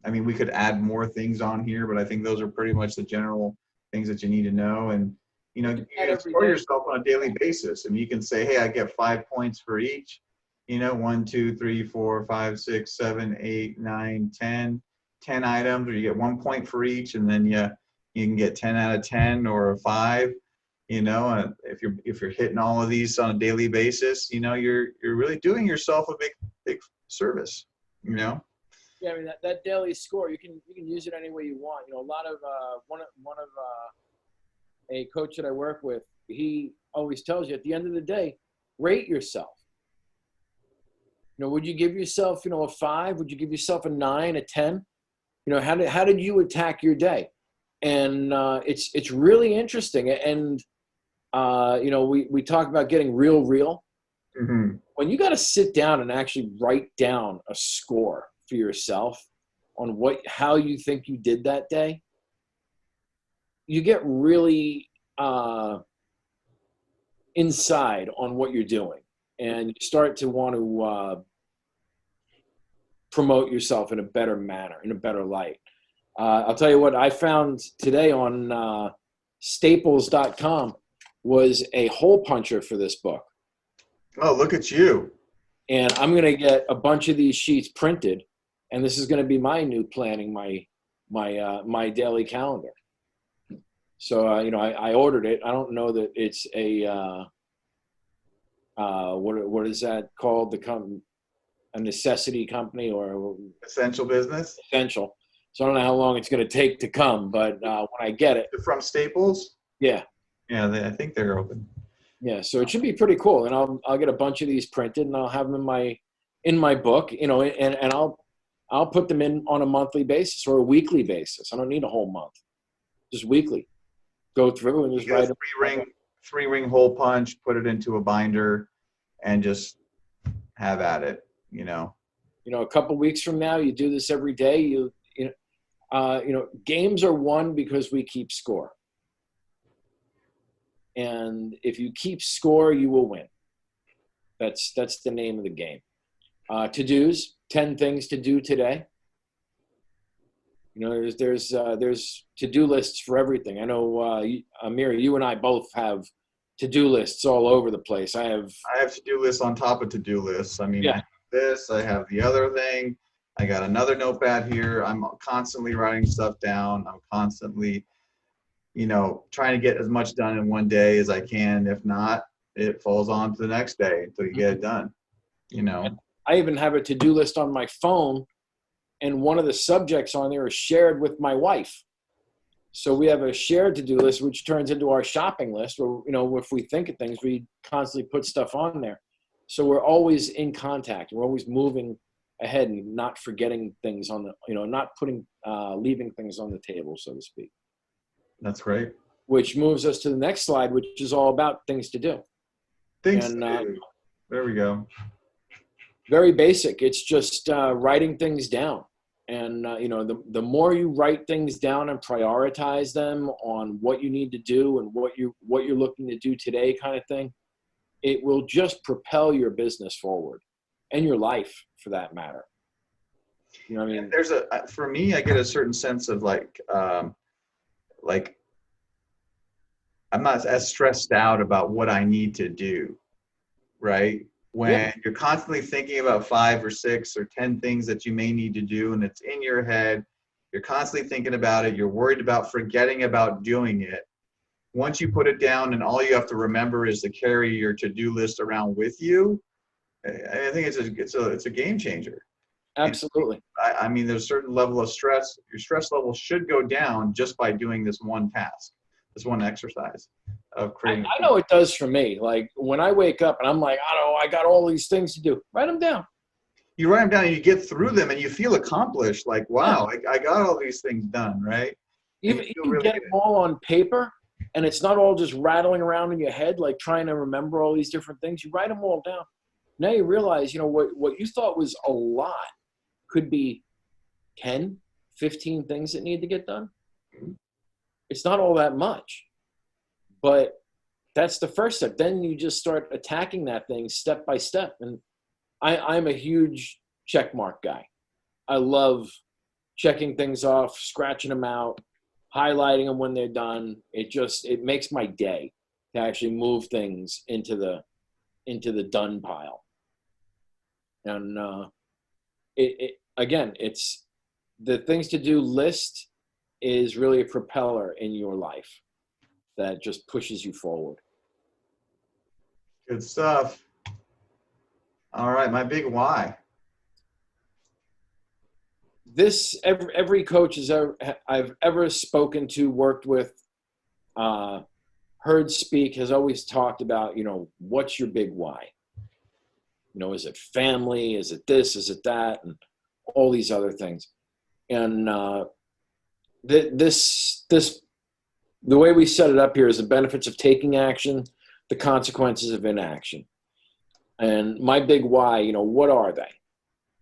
mean, we could add more things on here, but I think those are pretty much the general things that you need to know. And, you know, you score yourself on a daily basis. I mean, you can say, hey, I get 5 points for each, you know, 1, 2, 3, 4, 5, 6, 7, 8, 9, 10 items, or you get 1 point for each. And then you can get 10 out of 10 or a 5, you know, if you're hitting all of these on a daily basis, you know, you're really doing yourself a big service, you know? Yeah, I mean, that daily score, you can use it any way you want. You know, a lot of one of a coach that I work with, he always tells you at the end of the day, rate yourself. You know, would you give yourself, you know, a 5? Would you give yourself a 9, a 10? You know, how did you attack your day? And it's really interesting. And you know, we talk about getting real. Mm-hmm. When you got to sit down and actually write down a score for yourself on how you think you did that day, you get really inside on what you're doing, and you start to want to promote yourself in a better manner, in a better light. I'll tell you what I found today on staples.com was a hole puncher for this book. Oh, look at you. And I'm going to get a bunch of these sheets printed, and this is going to be my new planning, my daily calendar. So, I ordered it. I don't know that it's what is that called? A necessity company or Essential business. essential. So I don't know how long it's going to take to come, but when I get it, From Staples. yeah, Yeah, I think they're open. yeah. So it should be pretty cool, and I'll get a bunch of these printed, and I'll have them in my book, and I'll put them in on a monthly basis or a weekly basis. I don't need a whole month, just weekly. Go through and just Get a write them. three ring hole punch, put it into a binder, and just have at it. A couple weeks from now, you do this every day. Games are won because we keep score. And if you keep score, you will win. That's the name of the game. To-dos, 10 things to do today. There's to-do lists for everything. I know, Amir, you and I both have to-do lists all over the place. I have to-do lists on top of to-do lists. I mean, yeah. I have this, I have the other thing. I got another notepad here. I'm constantly writing stuff down. I'm constantly, trying to get as much done in one day as I can. If not, it falls on to the next day until you get it done. I even have a to-do list on my phone, and one of the subjects on there is shared with my wife. So we have a shared to-do list, which turns into our shopping list, where, if we think of things, we constantly put stuff on there. So we're always in contact. We're always moving ahead and not forgetting things not leaving things on the table, so to speak. That's great. Which moves us to the next slide, which is all about things to do. Things to do. There we go. Very basic. It's just writing things down. And, the more you write things down and prioritize them on what you need to do and what you're looking to do today kind of thing, it will just propel your business forward and your life for that matter. For me, I get a certain sense of like I'm not as stressed out about what I need to do, right? When you're constantly thinking about 5 or 6 or 10 things that you may need to do, and it's in your head, you're constantly thinking about it, you're worried about forgetting about doing it. Once you put it down and all you have to remember is to carry your to-do list around with you, I think it's a game changer. Absolutely. I mean, there's a certain level of stress. Your stress level should go down just by doing this one task, this one exercise of creating. I know it does for me. Like when I wake up and I'm like, I got all these things to do. Write them down. You write them down and you get through them and you feel accomplished. Like, wow, I got all these things done, right? Even really get them all on paper, and it's not all just rattling around in your head, like trying to remember all these different things. You write them all down. Now you realize, what you thought was a lot could be 10, 15 things that need to get done. It's not all that much, but that's the first step. Then you just start attacking that thing step by step. And I'm a huge check mark guy. I love checking things off, scratching them out, highlighting them when they're done. It makes my day to actually move things into the done pile. And it's the things to do list is really a propeller in your life that just pushes you forward. Good stuff. All right, my big why. Every coach I've ever spoken to, worked with, heard speak has always talked about, what's your big why? Is it family? Is it this? Is it that? And all these other things. And the way we set it up here is the benefits of taking action, the consequences of inaction. And my big why, what are they?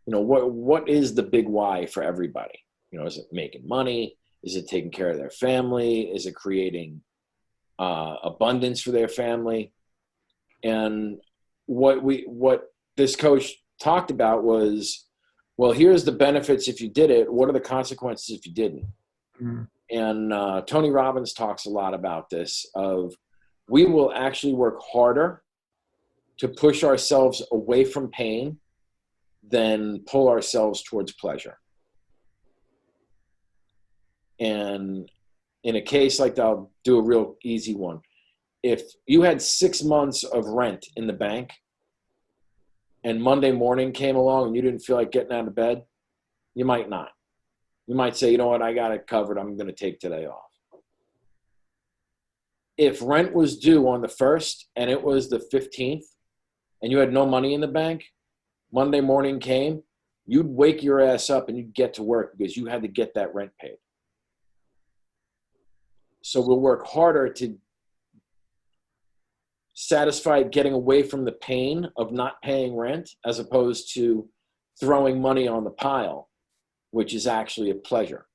What is the big why for everybody? Is it making money? Is it taking care of their family? Is it creating abundance for their family? And what this coach talked about was, well, here's the benefits if you did it. What are the consequences if you didn't? Mm-hmm. And Tony Robbins talks a lot about this, of we will actually work harder to push ourselves away from pain than pull ourselves towards pleasure. And in a case like that, I'll do a real easy one. If you had 6 months of rent in the bank and Monday morning came along and you didn't feel like getting out of bed, you might not. You might say, you know what, I got it covered. I'm going to take today off. If rent was due on the 1st and it was the 15th and you had no money in the bank, Monday morning came, you'd wake your ass up and you'd get to work because you had to get that rent paid. So we'll work harder to satisfy getting away from the pain of not paying rent as opposed to throwing money on the pile, which is actually a pleasure.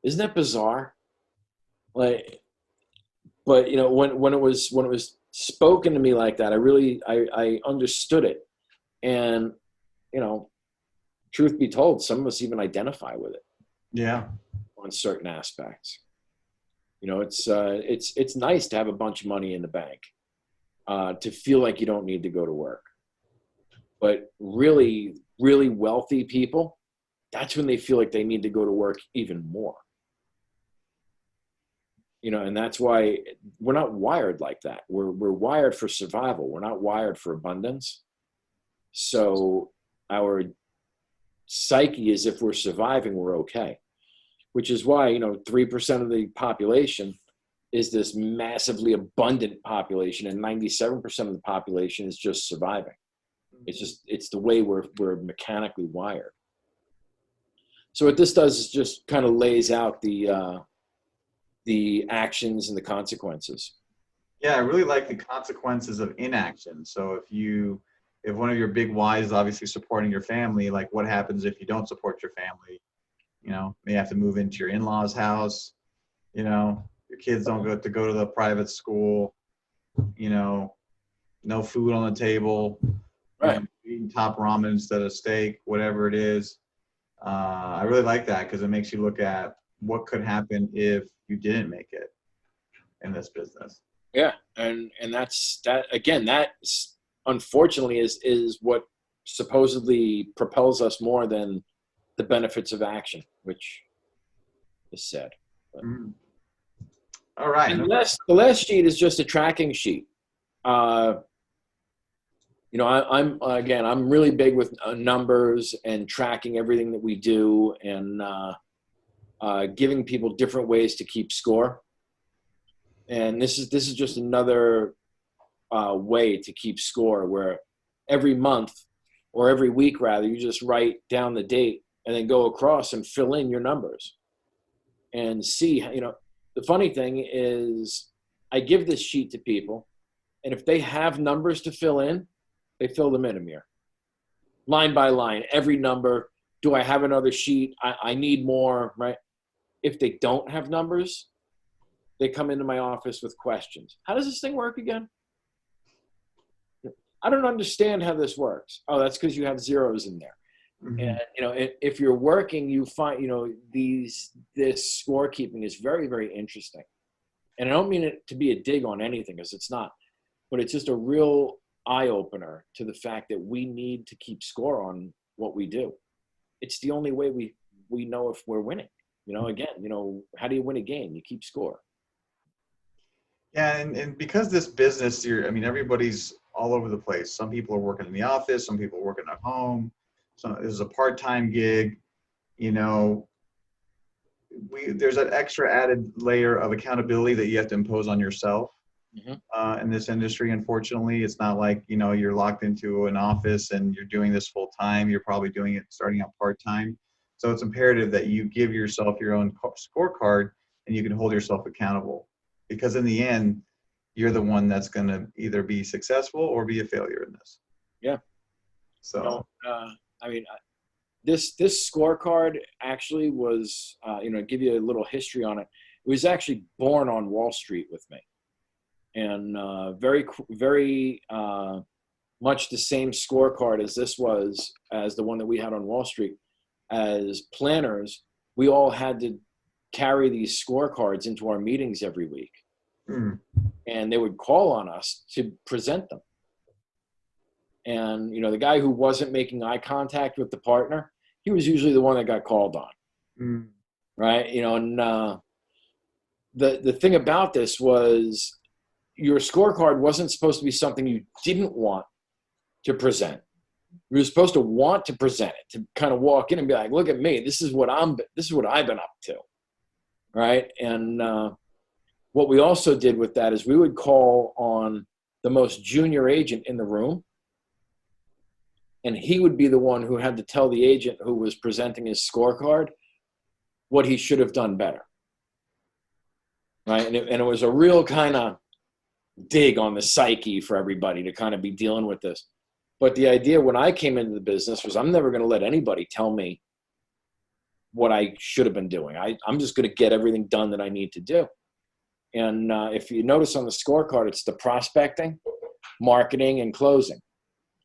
Isn't that bizarre? Like, but you know, when it was spoken to me like that, I understood it. And, you know, truth be told, some of us even identify with it. Yeah. On certain aspects. You know, it's nice to have a bunch of money in the bank, to feel like you don't need to go to work. But really, really wealthy people, that's when they feel like they need to go to work even more. You know, and that's why we're not wired like that. We're wired for survival. We're not wired for abundance. So our psyche is, if we're surviving, we're okay. Which is why, you know, 3% of the population is this massively abundant population, and 97% of the population is just surviving. It's the way we're mechanically wired. So what this does is just kind of lays out the actions and the consequences. Yeah, I really like the consequences of inaction. So if one of your big whys is obviously supporting your family, like what happens if you don't support your family? You know, you have to move into your in-laws' house. You know, your kids don't go to the private school. You know, no food on the table. Right. You know, eating top ramen instead of steak, whatever it is. I really like that because it makes you look at what could happen if you didn't make it in this business. Yeah, and that's that again. That unfortunately is what supposedly propels us more than the benefits of action, which is sad. Mm. All right. And the last sheet is just a tracking sheet. You know, I'm really big with numbers and tracking everything that we do, and giving people different ways to keep score. And this is just another way to keep score, where every month or every week rather, you just write down the date and then go across and fill in your numbers and see. You know, the funny thing is I give this sheet to people, and if they have numbers to fill in, they fill them in, Amir. Line by line, every number. Do I have another sheet? I need more, right? If they don't have numbers, they come into my office with questions. How does this thing work again? I don't understand how this works. Oh, that's because you have zeros in there. Mm-hmm. And, you know, if you're working, you find, you know, this scorekeeping is very, very interesting. And I don't mean it to be a dig on anything, because it's not, but it's just a real eye-opener to the fact that we need to keep score on what we do. It's the only way we know if we're winning. You know, again, you know, how do you win a game? You keep score. Yeah, and because this business, everybody's all over the place. Some people are working in the office, some people are working at home. So this is a part-time gig. You know, there's an extra added layer of accountability that you have to impose on yourself. Mm-hmm. In this industry. Unfortunately, it's not like, you know, you're locked into an office and you're doing this full time. You're probably doing it starting out part-time. So it's imperative that you give yourself your own scorecard and you can hold yourself accountable, because in the end, you're the one that's going to either be successful or be a failure in this. Yeah. So, this scorecard actually was, give you a little history on it. It was actually born on Wall Street with me. And very, very much the same scorecard as this was, as the one that we had on Wall Street. As planners, we all had to carry these scorecards into our meetings every week. Mm. And they would call on us to present them. And, you know, the guy who wasn't making eye contact with the partner, he was usually the one that got called on. Mm. Right? You know, and the thing about this was your scorecard wasn't supposed to be something you didn't want to present. You were supposed to want to present it, to kind of walk in and be like, look at me. This is what I've been up to. Right. And what we also did with that is we would call on the most junior agent in the room, and he would be the one who had to tell the agent who was presenting his scorecard what he should have done better. Right. And it was a real kind of dig on the psyche for everybody to kind of be dealing with this. But the idea when I came into the business was I'm never going to let anybody tell me what I should have been doing. I'm just going to get everything done that I need to do. And if you notice on the scorecard, it's the prospecting, marketing, and closing.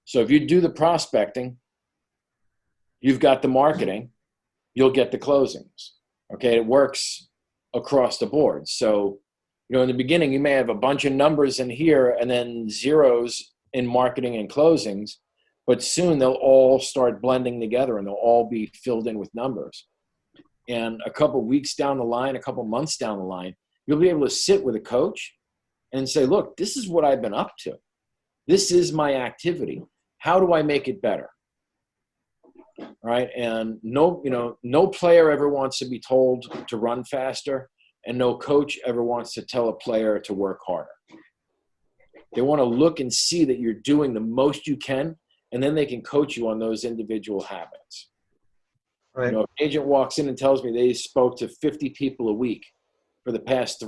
So if you do the prospecting, you've got the marketing, you'll get the closings. Okay, it works across the board. So, in the beginning, you may have a bunch of numbers in here and then zeros in marketing and closings, but soon they'll all start blending together and they'll all be filled in with numbers. And a couple weeks down the line, a couple months down the line, you'll be able to sit with a coach and say, look, this is what I've been up to. This is my activity. How do I make it better? Right? And no player ever wants to be told to run faster, and no coach ever wants to tell a player to work harder. They want to look and see that you're doing the most you can, and then they can coach you on those individual habits. Right. If an agent walks in and tells me they spoke to 50 people a week for the past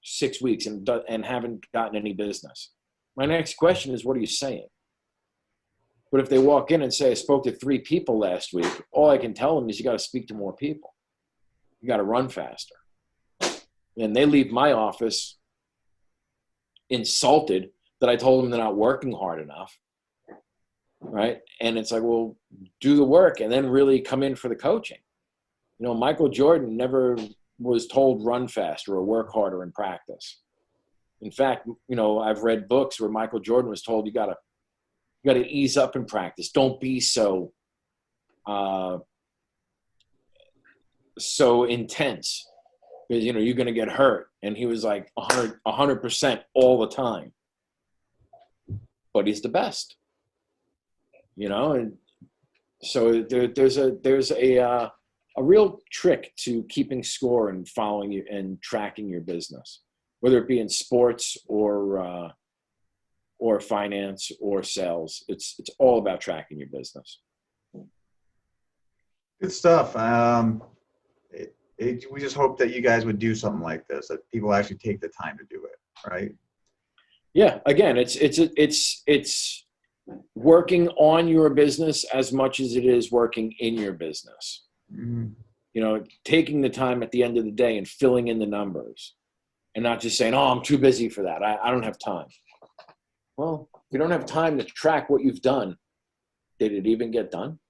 6 weeks and haven't gotten any business, my next question is, what are you saying? But if they walk in and say, I spoke to 3 people last week, all I can tell them is you got to speak to more people. You got to run faster. And they leave my office insulted that I told them they're not working hard enough. Right. And it's like, well, do the work and then really come in for the coaching. Michael Jordan never was told run faster or work harder in practice. In fact, I've read books where Michael Jordan was told you got to ease up in practice. Don't be so intense because you're going to get hurt. And he was like 100% all the time. But he's the best. And so there's a real trick to keeping score and following you and tracking your business, whether it be in sports or finance or sales. It's all about tracking your business. Good stuff. We just hope that you guys would do something like this, that people actually take the time to do it, right? Yeah. Again, it's working on your business as much as it is working in your business. Mm-hmm. Taking the time at the end of the day and filling in the numbers and not just saying, oh, I'm too busy for that. I don't have time. Well, if you don't have time to track what you've done, did it even get done?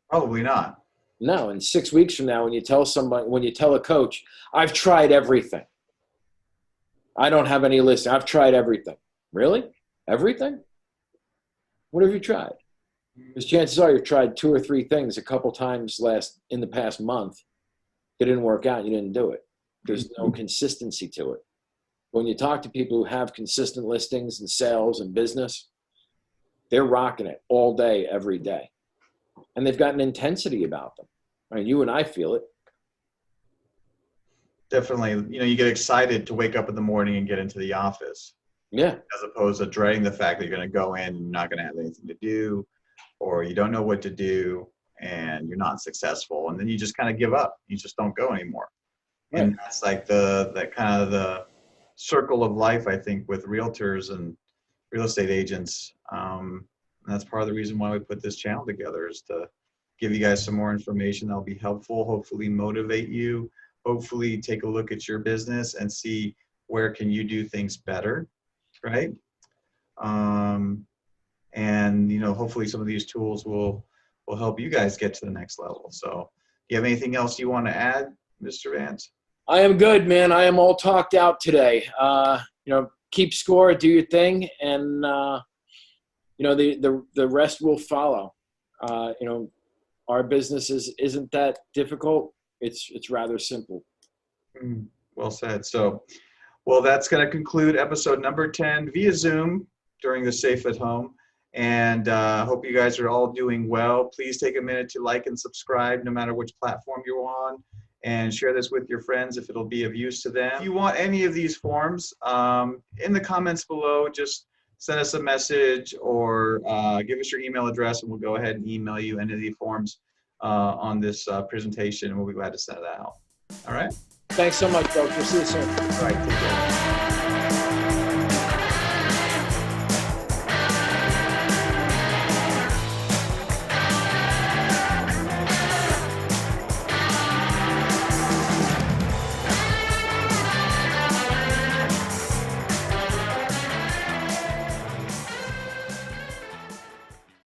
Probably not. No. And 6 weeks from now, when you tell a coach, I've tried everything. I don't have any list. I've tried everything. Really? Everything? What have you tried? Because chances are you've tried 2 or 3 things a couple times in the past month. It didn't work out. You didn't do it. There's no consistency to it. When you talk to people who have consistent listings and sales and business, they're rocking it all day, every day. And they've got an intensity about them. I mean, you and I feel it. Definitely. You get excited to wake up in the morning and get into the office. Yeah. As opposed to dreading the fact that you're going to go in and you're not going to have anything to do, or you don't know what to do and you're not successful. And then you just kind of give up. You just don't go anymore. Right. And that's like that kind of the circle of life, I think, with realtors and real estate agents. And that's part of the reason why we put this channel together, is to give you guys some more information that'll be helpful, hopefully motivate you, hopefully take a look at your business and see where can you do things better, right? And hopefully some of these tools will help you guys get to the next level. So, do you have anything else you want to add, Mr. Vance? I am good, man. I am all talked out today. Keep score, do your thing, and the rest will follow. Our business isn't that difficult. it's rather simple. Well said. So, well, that's going to conclude episode number 10 via Zoom during the Safe at Home. And hope you guys are all doing well. Please take a minute to like and subscribe no matter which platform you're on, and share this with your friends if it'll be of use to them. If you want any of these forms, in the comments below, just send us a message or give us your email address, and we'll go ahead and email you any of the forms on this presentation, and we'll be glad to send that out. All right? Thanks so much, folks. We'll see you soon. All right, take care.